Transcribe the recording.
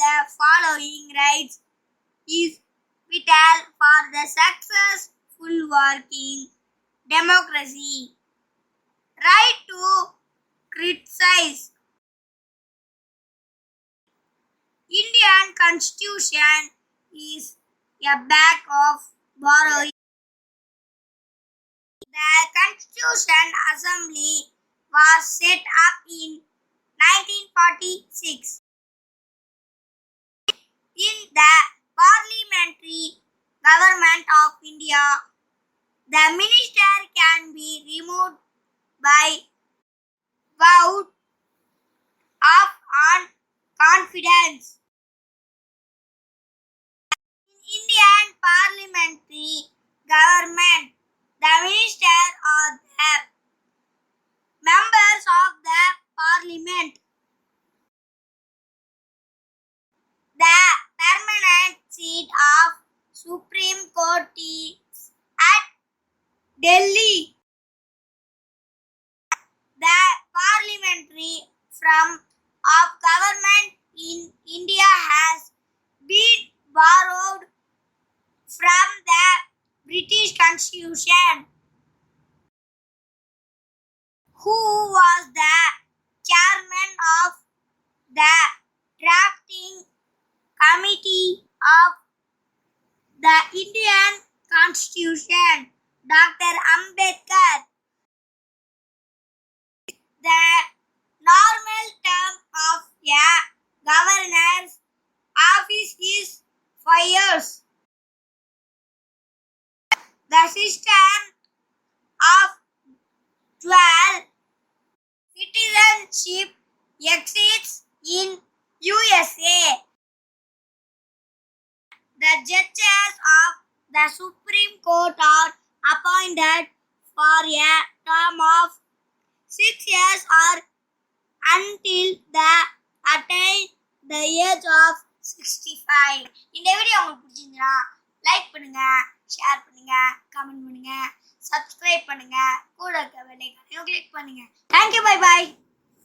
the following rights is vital for the successful working democracy. Right to criticize. Indian Constitution is a bag of borrowing. The Constitution Assembly was set up in 1946. In the Parliamentary Government of India, the minister can be removed by vote of confidence. In Indian Parliamentary Government, the minister are the members of the Parliament. The permanent seat of Supreme Court is at Delhi. The parliamentary form of government in India has been borrowed from the British Constitution. Who was the chairman of the drafting committee of the Indian Constitution? Dr. Ambedkar. The normal term of a governor's office is 5 years. The system of dual citizenship exists in USA. The judges of the Supreme Court are appointed for a term of 6 years or until they attain the age of 65. இந்த video உங்களுக்கு பிடிச்சிருந்தா like பண்ணுங்க, share பண்ணுங்க, comment பண்ணுங்க, subscribe பண்ணுங்க, கூட இருக்க bell ஐகானையும் click பண்ணுங்க. Thank you, bye bye.